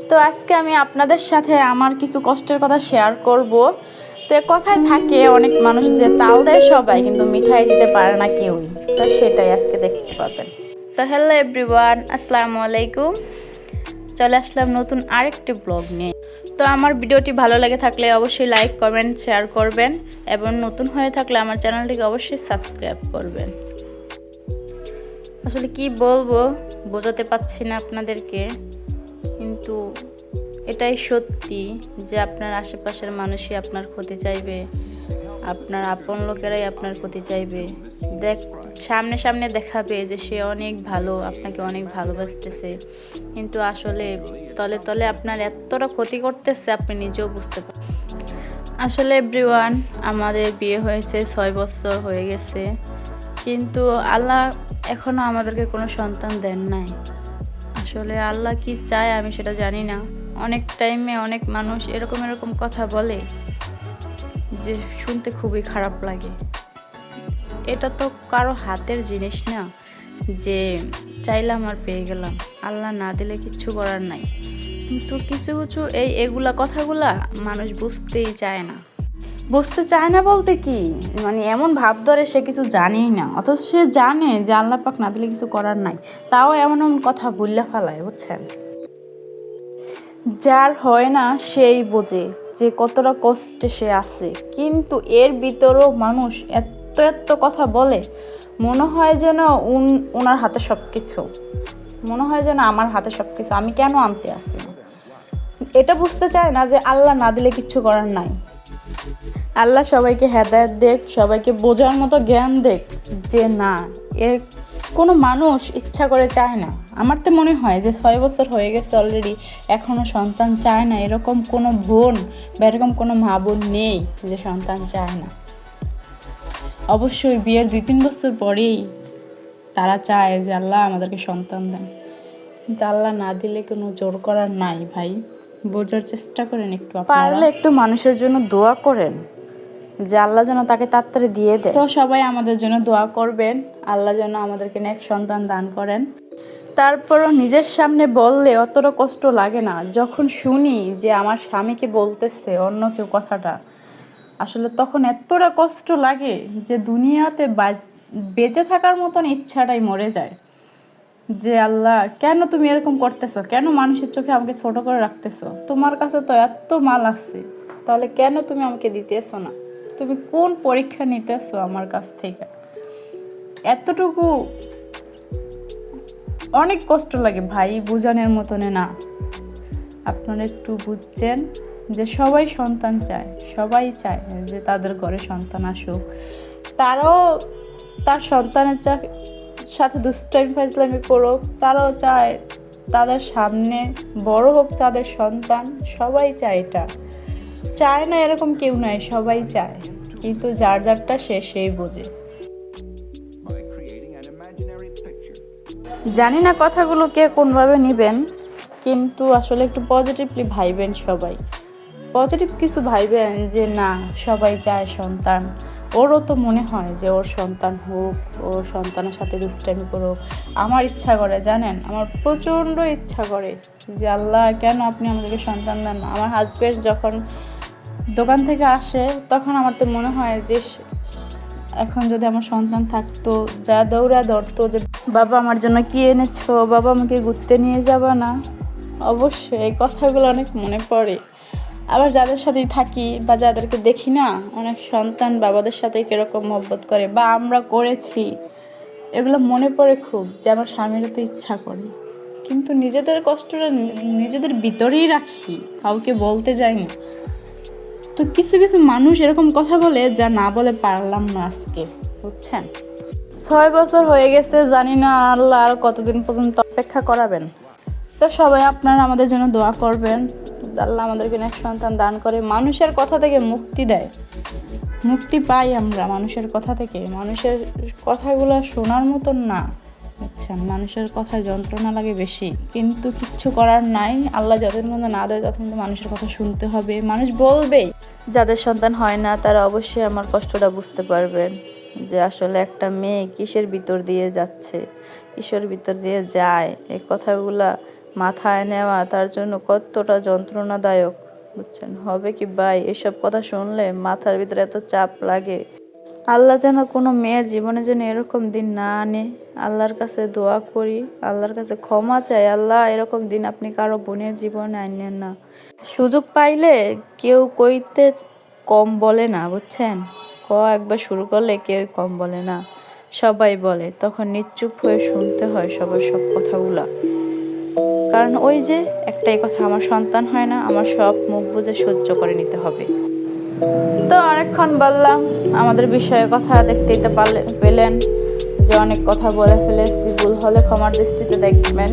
তো আজকে আমি আপনাদের সাথে আমার কিছু কষ্টের কথা শেয়ার করব। তো কথায় থাকে অনেক মানুষ যে তাল দেয় সবাই, কিন্তু মিঠাই দিতে পারে না কেউই। তো সেটাই আজকে দেখতে পাবেন। তো হ্যালো এভরিওয়ান, আসসালামু আলাইকুম। চলে আসলাম নতুন আরেকটি ব্লগ নিয়ে। তো আমার ভিডিওটি ভালো লেগে থাকলে অবশ্যই লাইক, কমেন্ট, শেয়ার করবেন এবং নতুন হয়ে থাকলে আমার চ্যানেলটিকে অবশ্যই সাবস্ক্রাইব করবেন। আসলে কি বলবো বোঝাতে পারছি না আপনাদেরকে, কিন্তু এটাই সত্যি যে আপনার আশেপাশের মানুষই আপনার ক্ষতি চাইবে, আপনার আপন লোকেরাই আপনার ক্ষতি চাইবে। সামনে সামনে দেখাবে যে সে অনেক ভালো, আপনাকে অনেক ভালোবাসতেছে, কিন্তু আসলে তলে তলে আপনার এতটা ক্ষতি করতেছে আপনি নিজেও বুঝতে পারেন। আসলে এভরিওয়ান, আমাদের বিয়ে হয়েছে 6 বছর হয়ে গেছে, কিন্তু আল্লাহ এখনও আমাদেরকে কোনো সন্তান দেন নাই। আসলে আল্লাহ কি চায় আমি সেটা জানি না। অনেক টাইমে অনেক মানুষ এরকম কথা বলে যে শুনতে খুবই খারাপ লাগে। এটা তো কারো হাতের জিনিস না যে চাইলাম আর পেয়ে গেলাম, আল্লাহ না দিলে কিচ্ছু করার নাই। কিন্তু কিছু কিছু এগুলা কথাগুলা মানুষ বুঝতেই চায় না। বুঝতে চায় না বলতে কি, মানে এমন ভাব ধরে সে কিছু জানেই না, অথচ সে জানে যে আল্লাহ পাক না দিলে কিছু করার নাই, তাও এমন এমন কথা বললে ফেলায়, বুঝছেন। যার হয় না সেই বোঝে যে কতটা কষ্টে সে আছে, কিন্তু এর ভিতরেও মানুষ এত এত কথা বলে, মনে হয় যেন ওনার হাতে সব কিছু, মনে হয় যেন আমার হাতে সব কিছু, আমি কেন আনতে আসি না। এটা বুঝতে চায় না যে আল্লাহ না দিলে কিচ্ছু করার নাই। আল্লাহ সবাইকে হেদায়েত দেখ, সবাইকে বোঝার মতো জ্ঞান দেখ যে না, এর কোনো মানুষ ইচ্ছা করে চায় না। আমার তো মনে হয় যে 6 বছর হয়ে গেছে অলরেডি, এখনও সন্তান চায় না, এরকম কোনো বোন বা এরকম কোনো মা বোন নেই যে সন্তান চায় না। অবশ্যই বিয়ের 2-3 বছর পরেই তারা চায় যে আল্লাহ আমাদেরকে সন্তান দেন, কিন্তু আল্লাহ না দিলে কোনো জোর করার নাই ভাই। বোঝার চেষ্টা করেন একটু, পারলে একটু মানুষের জন্য দোয়া করেন যে আল্লাহ যেন তাকে তাড়াতাড়ি দিয়ে দেয়। তো সবাই আমাদের জন্য দোয়া করবেন, আল্লাহ যেন আমাদেরকে নেক সন্তান দান করেন। তারপরও নিজের সামনে বললে অতটা কষ্ট লাগে না, যখন শুনি যে আমার স্বামীকে বলতেছে অন্য কেউ কথাটা, আসলে তখন এতটা কষ্ট লাগে যে দুনিয়াতে বেঁচে থাকার মতন ইচ্ছাটাই মরে যায়। যে আল্লাহ, কেন তুমি এরকম করতেছো, কেন মানুষের চোখে আমাকে ছোট করে রাখতেছো, তোমার কাছে তো এত মাল আছে, তাহলে কেন তুমি আমাকে দিতেছো না, তুমি কোন পরীক্ষা নিতেছো আমার কাছ থেকে। এতটুকু অনেক কষ্ট লাগে ভাই, বোঝানোর মতনে না। আপনারা একটু বুঝছেন যে সবাই সন্তান চায়, সবাই চায় যে তাদের ঘরে সন্তান আসুক, তারাও তার সন্তানের সাথে দুষ্টামি ফাজলামি করুক, তারাও চায় তাদের সামনে বড় হোক তাদের সন্তান। সবাই চায়, এটা চায় না এরকম কেউ নয়, সবাই চায়, কিন্তু যার যারটা সেই বোঝে। জানি না কথাগুলো কে কোনভাবে নেবেন, কিন্তু আসলে একটু পজিটিভলি ভাইবেন, সবাই পজিটিভ কিছু ভাইবেন যে না, সবাই চায় সন্তান। ওরও তো মনে হয় যে ওর সন্তান হোক, ওর সন্তানের সাথে দুষ্টামি করুক। আমার ইচ্ছা করে জানেন, আমার প্রচণ্ড ইচ্ছা করে যে আল্লাহ কেন আপনি আমাদেরকে সন্তান দেন না। আমার হাজব্যান্ড যখন দোকান থেকে আসে তখন আমার তো মনে হয় যে এখন যদি আমার সন্তান থাকতো, যা দৌড়া ধরতো যে বাবা আমার জন্য কি এনেছো, বাবা আমাকে ঘুরতে নিয়ে যাবা না। অবশ্যই এই কথাগুলো অনেক মনে পড়ে। আবার যাদের সাথেই থাকি বা যাদেরকে দেখি না, অনেক সন্তান বাবাদের সাথে কীরকম মহব্বত করে বা আমরা করেছি, এগুলো মনে পড়ে খুব, যে আমার স্বামীরও তো ইচ্ছা করে, কিন্তু নিজেদের কষ্টটা নিজেদের ভিতরেই রাখি, কাউকে বলতে যাই না। তো কিছু কিছু মানুষ এরকম কথা বলে যা না বলে পারলাম না আজকে, বুঝছেন। 6 বছর হয়ে গেছে, জানি না আল্লাহ আর কতদিন পর্যন্ত অপেক্ষা করাবেন। তো সবাই আপনারা আমাদের জন্য দোয়া করবেন, আল্লাহ আমাদেরকে নেক সন্তান দান করে, মানুষের কথা থেকে মুক্তি দেয়, মুক্তি পাই আমরা মানুষের কথা থেকে। মানুষের কথাগুলো শোনার মতন না, বুঝছেন, মানুষের কথায় যন্ত্রণা লাগে বেশি, কিন্তু কিচ্ছু করার নাই। আল্লাহ যতদিন পর্যন্ত না দেয় ততদিন মানুষের কথা শুনতে হবে। মানুষ বলবেই, যাদের সন্তান হয় না তারা অবশ্যই আমার কষ্টটা বুঝতে পারবেন যে আসলে একটা মেয়ে কিসের ভিতর দিয়ে যাচ্ছে, কিসের ভিতর দিয়ে যায়। এই কথাগুলা মাথায় নেওয়া তার জন্য কতটা যন্ত্রণাদায়ক, বুঝছেন? হবে কি ভাই, এসব কথা শুনলে মাথার ভিতরে এত চাপ লাগে। আল্লাহ যেন কোনো মেয়ের জীবনে যেন এরকম দিন না আনে। আল্লাহর কাছে দোয়া করি, আল্লাহর কাছে ক্ষমা চাই, আল্লাহ এরকম দিন আপনি কারো বোনের জীবনে আনেন না। সুযোগ পাইলে কেউ কইতে কম বলে না, বুঝছেন? একবার শুরু করলে কেউ কম বলে না, সবাই বলে। তখন নিশ্চুপ হয়ে শুনতে হয় সবার সব কথাগুলা। কারণ ওই যে একটাই কথা, আমার সন্তান হয় না, আমার সব মুখ বুজে সহ্য করে নিতে হবে। তো অনেকক্ষণ বললাম আমাদের বিষয়ে কথা, দেখতেই তো পেলেন যে অনেক কথা বলে ফেলেছি, ভুল হলে ক্ষমার দৃষ্টিতে দেখবেন।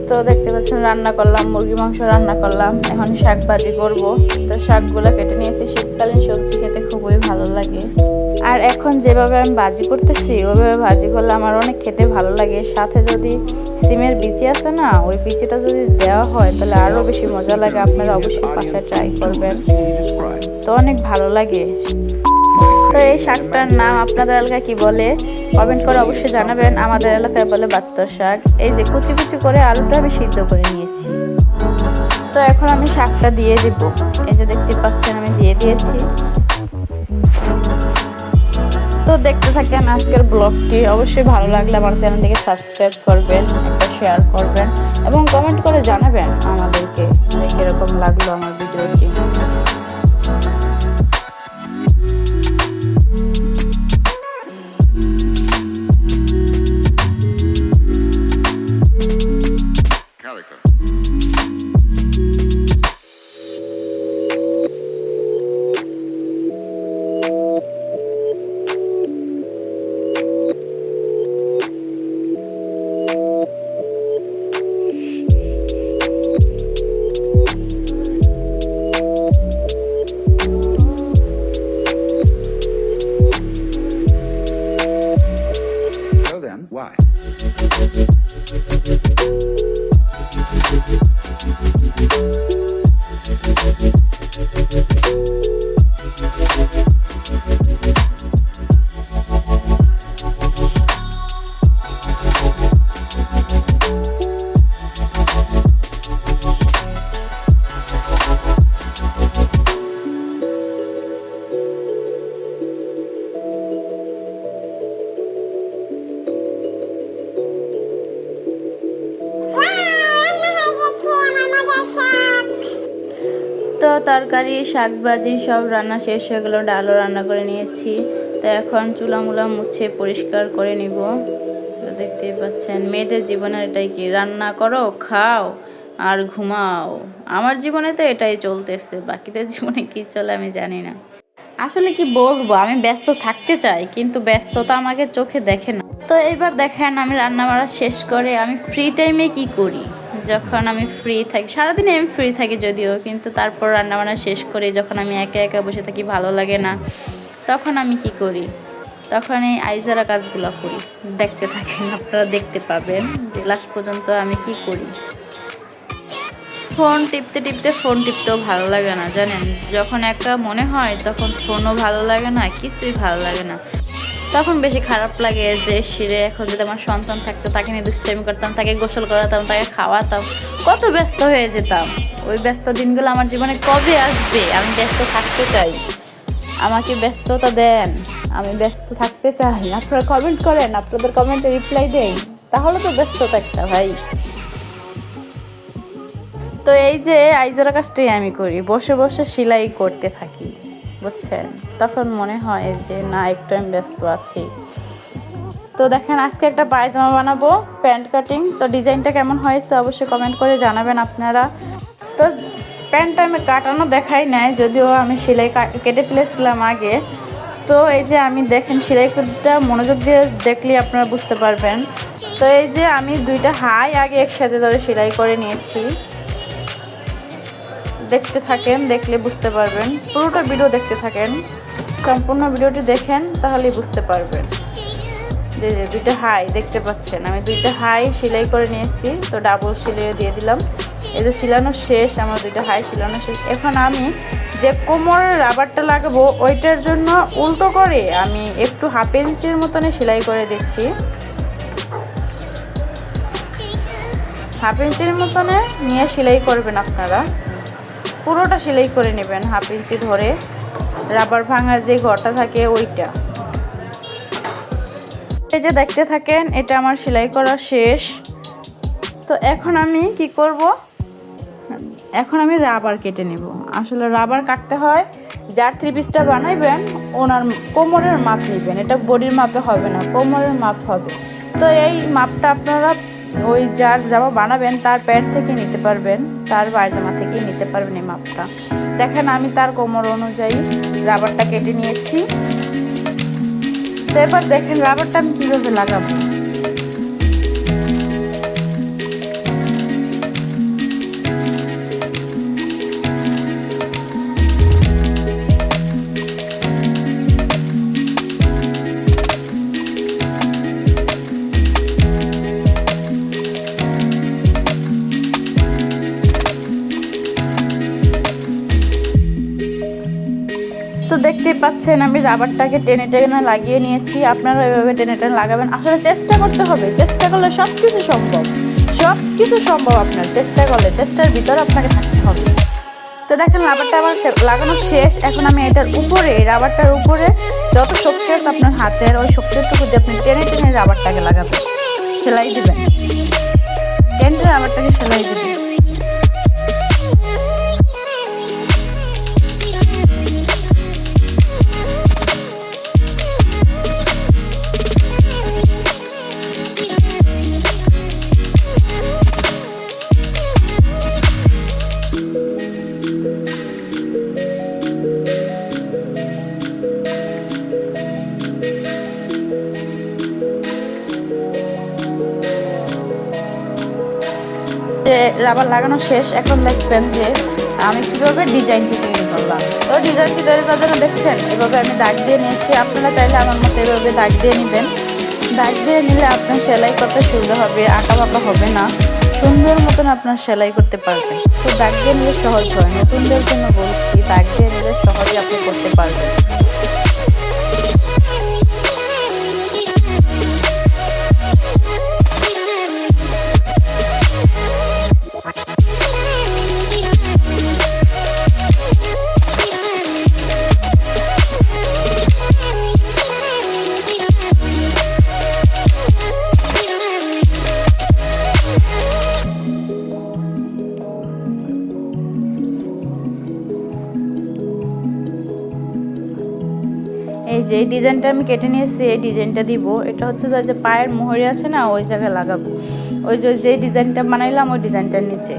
তো দেখতে পাচ্ছেন রান্না করলাম, মুরগি মাংস রান্না করলাম, এখন শাক ভাজি করবো। তো শাকগুলো কেটে নিয়েছি, শীতকালীন সবজি খেতে খুবই ভালো লাগে। আর এখন যেভাবে আমি ভাজি করতেছি ওইভাবে ভাজি করলে আমার অনেক খেতে ভালো লাগে। সাথে যদি সিমের বিচি আছে না, ওই বিচিটা যদি দেওয়া হয় তাহলে আরও বেশি মজা লাগে। আপনারা অবশ্যই বাসায় ট্রাই করবেন, তো অনেক ভালো লাগে। তো এই শাকটার নাম আপনাদের এলাকায় কি বলে কমেন্ট করে অবশ্যই জানাবেন। আমাদের এলাকায় বলে বাত্তর শাক। এই যে কুচি কুচি করে আলুটা আমি সিদ্ধ করে নিয়েছি। তো এখন আমি শাকটা দিয়ে দিব। এই যে দেখতে পাচ্ছেন আমি দিয়ে দিয়েছি। তো দেখতে থাকেন আজকের ব্লগটি। অবশ্যই ভালো লাগলে আমার চ্যানেলটিকে সাবস্ক্রাইব করবেন, একটা শেয়ার করবেন এবং কমেন্ট করে জানাবেন আমাদেরকে যে কীরকম লাগলো আমার ভিডিওটি। Why? তো তরকারি শাক ভাজি সব রান্না শেষ হয়ে গেলো, ডালও রান্না করে নিয়েছি। তো এখন চুলামুলা মুছে পরিষ্কার করে নিব। তো দেখতেই পাচ্ছেন মেয়েদের জীবনের এটাই কি, রান্না করো, খাও আর ঘুমাও। আমার জীবনে তো এটাই চলতেছে, বাকিদের জীবনে কি চলে আমি জানি না। আসলে কি বলবো, আমি ব্যস্ত থাকতে চাই কিন্তু ব্যস্ততা আমাকে চোখে দেখে না। তো এইবার দেখেন আমি রান্না বাড়া শেষ করে আমি ফ্রি টাইমে কি করি। যখন আমি ফ্রি থাকি, সারাদিনে আমি ফ্রি থাকি যদিও, কিন্তু তারপর রান্নাবান্না শেষ করে যখন আমি একা একা বসে থাকি, ভালো লাগে না, তখন আমি কি করি, তখন এই আইজারা কাজগুলো করি। দেখতে থাকেন, আপনারা দেখতে পাবেন যে লাস্ট পর্যন্ত আমি কি করি। ফোন টিপতে টিপতে ফোন টিপতেও ভালো লাগে না জানেন। যখন একা মনে হয় তখন ফোনও ভালো লাগে না, কিছুই ভালো লাগে না। তখন বেশি খারাপ লাগে যে সিরে এখন যদি আমার সন্তান থাকতো, তাকে নিয়ে দুষ্টামি করতাম, তাকে গোসল করাতাম, তাকে খাওয়াতাম, কত ব্যস্ত হয়ে যেতাম। ওই ব্যস্ত দিনগুলো আমার জীবনে কবে আসবে? আমি ব্যস্ত থাকতে চাই, আমাকে ব্যস্ততা দেন, আমি ব্যস্ত থাকতে চাই। আপনারা কমেন্ট করেন, আপনাদের কমেন্টে রিপ্লাই দেই, তাহলে তো ব্যস্ততা একটা ভাই। তো এই যে আইজারা কাজটাই আমি করি, বসে বসে সেলাই করতে থাকি, বুঝছেন? তখন মনে হয় যে না, একটু আমি ব্যস্ত আছি। তো দেখেন আজকে একটা পায়জামা বানাবো, প্যান্ট কাটিং। তো ডিজাইনটা কেমন হয়েছে অবশ্যই কমেন্ট করে জানাবেন আপনারা। তো প্যান্টটা আমি কাটানো দেখাই নাই, যদিও আমি সেলাই কেটে ফেলেছিলাম আগে। তো এই যে আমি দেখেন সেলাই করতে মনোযোগ দিয়ে দেখলে আপনারা বুঝতে পারবেন। তো এই যে আমি দুইটা হাই আগে একসাথে ধরে সেলাই করে নিয়েছি। দেখতে থাকেন, দেখলে বুঝতে পারবেন। পুরোটা ভিডিও দেখতে থাকেন, সম্পূর্ণ ভিডিওটি দেখেন তাহলেই বুঝতে পারবেন। যে দুইটা হাই দেখতে পাচ্ছেন, আমি দুইটা হাই সেলাই করে নিয়েছি। তো ডাবল সেলাই দিয়ে দিলাম। এই যে সেলানো শেষ, আমার দুইটা হাই সেলানো শেষ। এখন আমি যে কোমরের রাবারটা লাগাবো ওইটার জন্য উল্টো করে আমি একটু হাফ ইঞ্চির মতনই সেলাই করে দিচ্ছি। হাফ ইঞ্চির মতনে নিয়ে সেলাই করবেন আপনারা। পুরোটা সেলাই করে নেবেন হাফ ইঞ্চি ধরে, রাবার ভাঙার যে ঘরটা থাকে ওইটা। এই যে দেখতে থাকেন, এটা আমার সেলাই করা শেষ। তো এখন আমি কি করব, এখন আমি রাবার কেটে নেব। আসলে রাবার কাটতে হয়, যার থ্রি পিসটা বানাইবেন ওনার কোমরের মাপ নেবেন, এটা বডির মাপে হবে না, কোমরের মাপ হবে। তো এই মাপটা আপনারা ওই যার জামা বানাবেন তার প্যান্ট থেকে নিতে পারবেন, তার পায়জামা থেকেই নিতে পারবেন এই মাপটা। দেখেন আমি তার কোমর অনুযায়ী রাবারটা কেটে নিয়েছি। তো এবার দেখেন রাবারটা আমি কীভাবে লাগাবো। তো দেখতেই পাচ্ছেন আমি রাবারটাকে টেনে টেনে লাগিয়ে নিয়েছি। আপনারা এভাবে টেনে টেনে লাগাবেন। আসলে চেষ্টা করতে হবে, চেষ্টা করলে সব কিছু সম্ভব, সব কিছু সম্ভব। আপনার চেষ্টা করলে, চেষ্টার ভিতরে আপনাকে থাকতে হবে। তো দেখেন রাবারটা আমার লাগানো শেষ। এখন আমি এটার উপরে, রাবারটার উপরে যত শক্তি আছে আপনার হাতের, ওই শক্তিটুকু দিয়ে আপনি টেনে টেনে রাবারটাকে লাগাবেন, সেলাই দিবেন, টেনে রাবারটাকে সেলাই দিবেন। যে রাবার লাগানো শেষ, এখন দেখবেন যে আমি কীভাবে ডিজাইনটি তৈরি করলাম। তো ডিজাইনটি তৈরি করার জন্য দেখছেন এভাবে আমি দাগ দিয়ে নিয়েছি। আপনারা চাইলে আমার মতো এভাবে দাগ দিয়ে নেবেন। দাগ দিয়ে নিলে আপনার সেলাই করতে সুবিধা হবে, আঁকা বাঁকা হবে না, সুন্দর মতন আপনার সেলাই করতে পারবেন। তো দাগ দিয়ে নিলে সহজ হয়, নতুনদের জন্য বলছি, দাগ দিয়ে নিলে সহজে আপনি করতে পারবেন। এই যে এই ডিজাইনটা আমি কেটে নিয়েছি, এই ডিজাইনটা দিব। এটা হচ্ছে যে পায়ের মোহরি আছে না, ওই জায়গায় লাগাবো। ওই যে ডিজাইনটা বানাইলাম ওই ডিজাইনটার নিচে।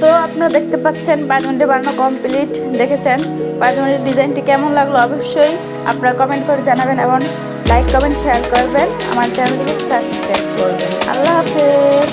তো আপনারা দেখতে পাচ্ছেন পায়জামাটি বানানো কমপ্লিট। দেখেছেন পায়জামাটির ডিজাইনটি কেমন লাগলো অবশ্যই আপনারা কমেন্ট করে জানাবেন এবং লাইক কমেন্ট শেয়ার করবেন, আমার চ্যানেলটিকে সাবস্ক্রাইব করবেন। আল্লাহ হাফেজ।